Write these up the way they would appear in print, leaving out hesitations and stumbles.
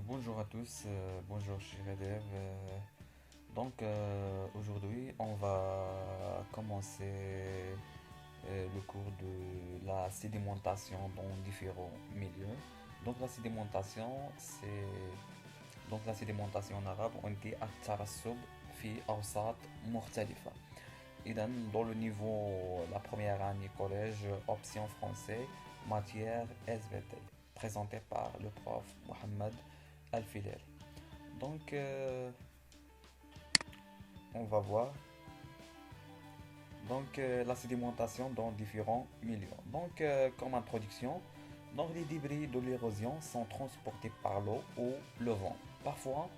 Bonjour à tous, bonjour chers élèves. Aujourd'hui, on va commencer le cours de la sédimentation dans différents milieux. La sédimentation, la sédimentation en arabe, on dit الترسب في أوساط مختلفة. إذا dans le niveau, la première année collège, option français, matière SVT, présenté par le prof Mohamed Al-Filel. Donc, on va voir la sédimentation dans différents milieux. Comme introduction, les débris de l'érosion sont transportés par l'eau ou le vent. Parfois,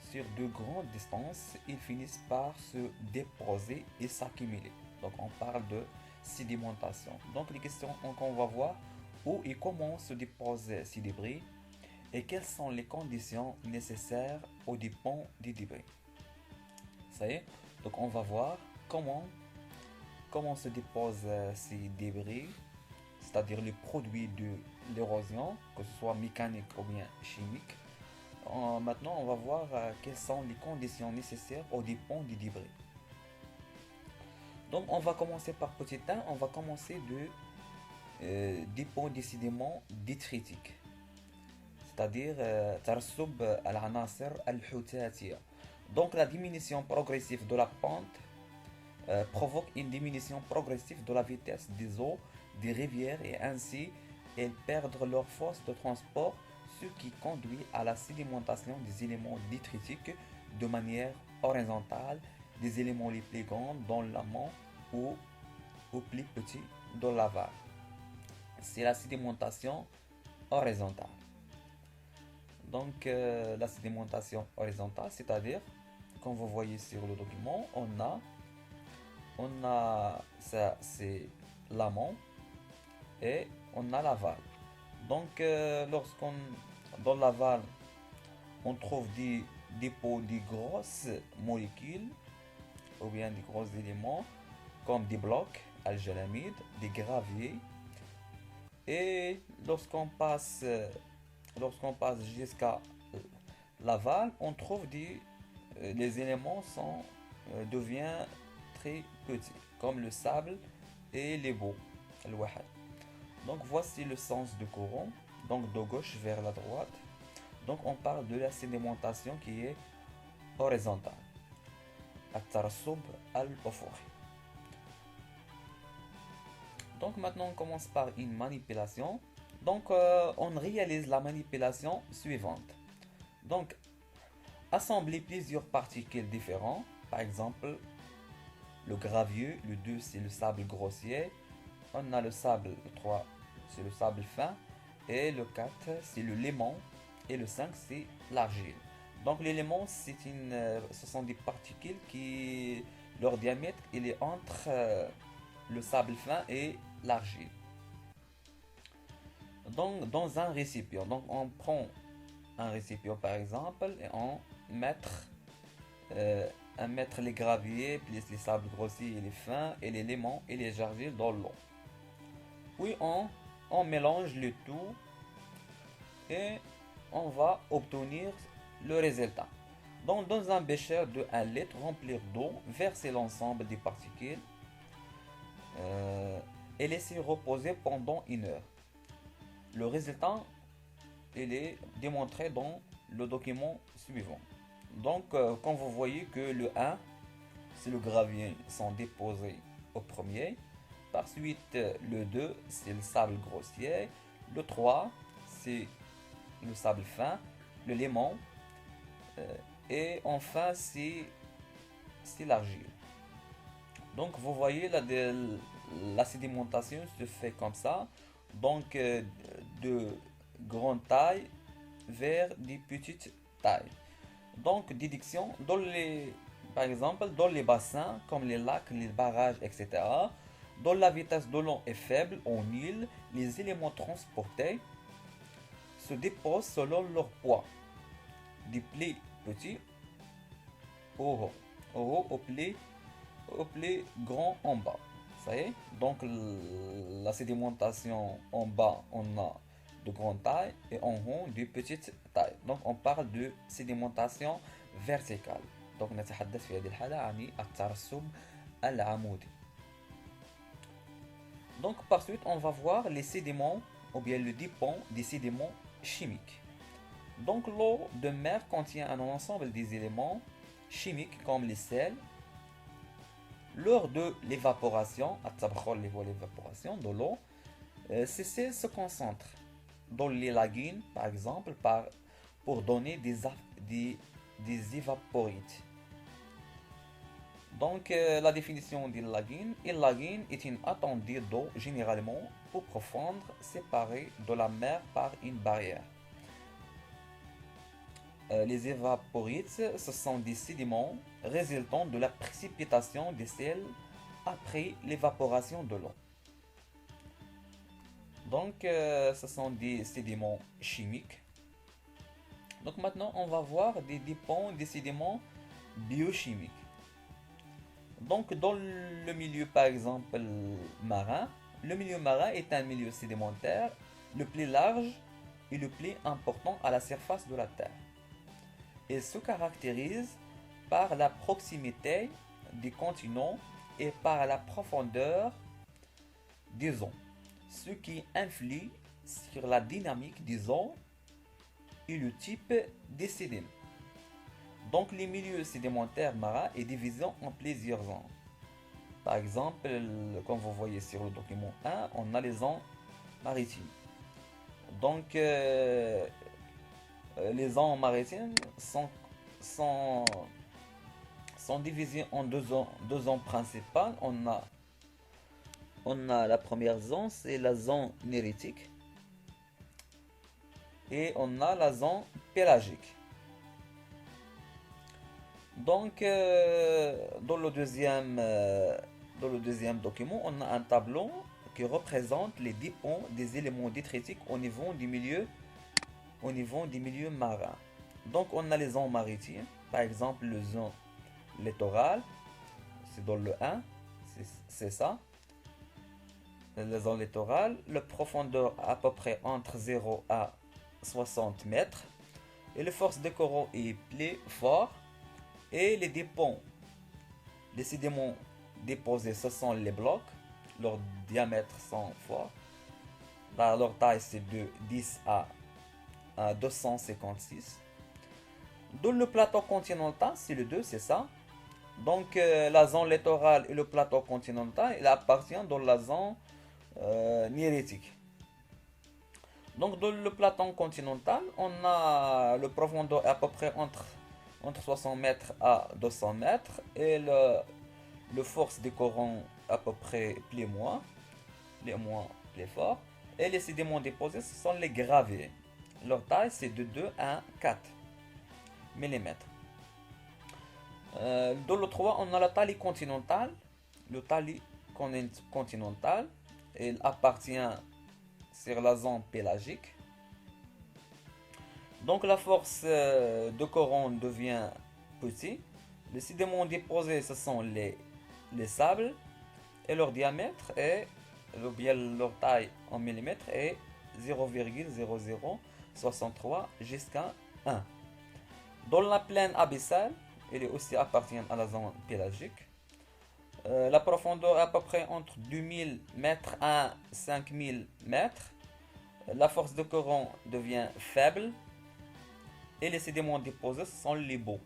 sur de grandes distances, ils finissent par se déposer et s'accumuler. Donc, on parle de sédimentation. Donc, les questions qu'on va voir où et comment se déposent ces débris et quelles sont les conditions nécessaires au dépôt des débris. Ça y est, donc on va voir comment se déposent ces débris, c'est-à-dire les produits de l'érosion, que ce soit mécanique ou bien chimique. Maintenant, on va voir quelles sont les conditions nécessaires au dépôt des débris. Donc, on va commencer par petit 1, on va commencer de dépôt des sédiments détritiques. C'est-à-dire ترسب العناصر الحوتاتية. Donc la diminution progressive de la pente provoque une diminution progressive de la vitesse des eaux des rivières et ainsi elles perdent leur force de transport, ce qui conduit à la sédimentation des éléments détritiques de manière horizontale, des éléments les plus grands dans l'amont ou aux plus petits dans l'aval. C'est la sédimentation horizontale. La sédimentation horizontale, c'est-à-dire, comme vous voyez sur le document, on a ça, c'est l'amont et on a l'aval. Lorsqu'on dans l'aval, on trouve des dépôts de grosses molécules ou bien des gros éléments comme des blocs algélamides, des graviers. Et lorsqu'on passe jusqu'à l'aval, on trouve les éléments deviennent très petits, comme le sable et les boues. Donc voici le sens du courant, donc de gauche vers la droite. Donc on parle de la sédimentation qui est horizontale. الترسب الأفقي. Donc maintenant on commence par une manipulation. On réalise la manipulation suivante. Donc assembler plusieurs particules différentes. Par exemple, le gravier, le 2 c'est le sable grossier. On a le sable, le 3 c'est le sable fin. Et le 4 c'est le limon. Et le 5 c'est l'argile. Donc l'élément, ce sont des particules qui, leur diamètre, il est entre le sable fin et l'argile. Donc dans un récipient, donc on prend un récipient par exemple et euh, on mettre les graviers, plus les sables grossiers et les fins et les limons et les argiles dans l'eau. Puis on mélange le tout et on va obtenir le résultat. Donc, dans un bécher de 1 litre, remplir d'eau, verser l'ensemble des particules et laisser reposer pendant 1 heure. Le résultat, il est démontré dans le document suivant. Comme vous voyez que le 1, c'est le gravier sont déposés au premier. Par suite, le 2, c'est le sable grossier. Le 3, c'est le sable fin. Le limon. Et enfin, c'est l'argile. Donc, vous voyez, la sédimentation se fait comme ça. De grande taille vers des petites tailles. Donc, déduction, par exemple, dans les bassins, comme les lacs, les barrages, etc., dont la vitesse de l'eau est faible en île, les éléments transportés se déposent selon leur poids. Des plis petits au haut, au plus grand en bas. Ça y est. Donc la sédimentation en bas, on a de grande taille et en haut de petite taille. Donc on parle de sédimentation verticale. Donc نتحدث في هذه الحالة عن الترسب العمودي. Donc par suite on va voir les sédiments ou bien le dépend des sédiments chimiques. Donc l'eau de mer contient un ensemble des éléments chimiques comme les sels. Lors de l'évaporation, l'évaporation de l'eau, ces sels se concentrent dans les lagunes, par exemple, pour donner des évaporites. Donc, la définition d'une lagune, une lagune est une étendue d'eau généralement peu profonde, séparée de la mer par une barrière. Les évaporites, ce sont des sédiments résultant de la précipitation des sels après l'évaporation de l'eau. Donc, ce sont des sédiments chimiques. Donc maintenant, on va voir des dépôts des sédiments biochimiques. Donc, dans le milieu, par exemple, marin, le milieu marin est un milieu sédimentaire le plus large et le plus important à la surface de la Terre. Il se caractérise par la proximité des continents et par la profondeur des eaux, ce qui influe sur la dynamique des eaux et le type des sédiments. Donc, les milieux sédimentaires marins est divisé en plusieurs zones. Par exemple, comme vous voyez sur le document 1, on a les zones maritimes. Donc, les zones maritimes sont divisées en deux zones principales. On a la première zone, c'est la zone néritique. Et on a la zone pélagique. Donc, dans le deuxième document, on a un tableau qui représente les dépôts des éléments détritiques au niveau du milieu marin. Donc, on a les zones maritimes, par exemple, le zone littorale, c'est dans le 1, c'est ça. Les zones littorales, la profondeur à peu près entre 0 à 60 mètres, et la force de courant est plus forte. Et les dépôts, les sédiments déposés, ce sont les blocs. Leur diamètre sont forts. Leur taille, c'est de 10 à 256. Dans le plateau continental, c'est le 2, c'est ça. Donc, la zone littorale et le plateau continental, il appartient dans la zone néritique. Donc, dans le plateau continental, on a le profondeur à peu près entre 60 mètres à 200 mètres et le force des courants à peu près plus fort. Et les sédiments déposés, ce sont les gravés. Leur taille, c'est de 2 à 4 mm. Dans le 3, on a la taille continentale. Le taille continental, il appartient sur la zone pélagique. Donc la force de courant devient petite. Les sédiments déposés, ce sont les sables. Et leur diamètre est, ou bien leur taille en millimètres est 0,0063 jusqu'à 1. Dans la plaine abyssale, il est aussi appartient à la zone pélagique. La profondeur est à peu près entre 2000 mètres à 5000 mètres. La force de courant devient faible. Et les sédiments déposés sont les baux.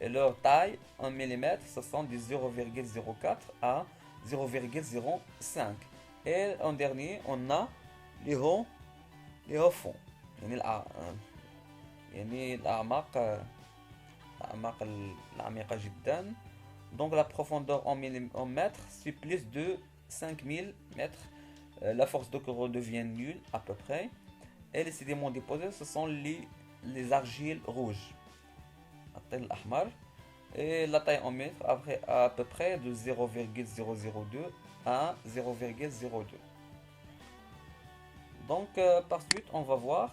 Et leur taille en millimètres, ce sont de 0,04 à 0,05. Et en dernier, on a les hauts fonds. يعني الأعماق العميقة جدا. Donc la profondeur en mètres, c'est plus de 5000 mètres. La force de courant devient nulle à peu près. Et les sédiments déposés, ce sont les argiles rouges. Et la taille en mètres à peu près de 0,002 à 0,02. Donc par suite on va voir.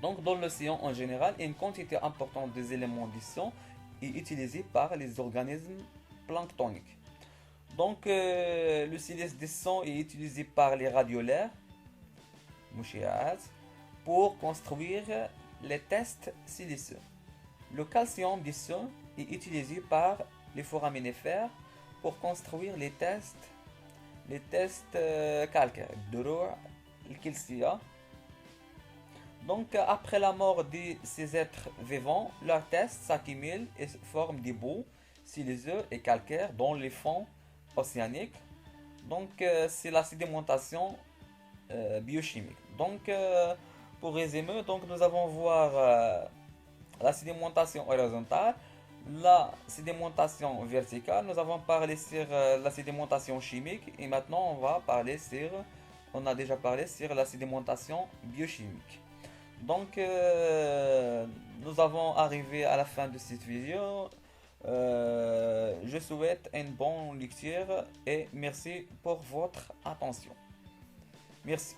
Donc dans l'océan en général, une quantité importante des éléments du sang est utilisée par les organismes planctoniques. Donc le silice des sangs est utilisé par les radiolaires. مشعات, pour construire les tests siliceux. Le calcium dissous est utilisé par les foraminifères pour construire les tests calcaires, الضلوع الكلسية. Donc, après la mort de ces êtres vivants, leurs tests s'accumulent et forment des bouts siliceux et calcaires dans les fonds océaniques. Donc, c'est la sédimentation biochimique. Donc, pour résumer, donc, nous allons voir la sédimentation horizontale, la sédimentation verticale. Nous avons parlé sur la sédimentation chimique et maintenant on a déjà parlé sur la sédimentation biochimique. Donc, nous avons arrivé à la fin de cette vidéo. Je souhaite une bonne lecture et merci pour votre attention. Merci.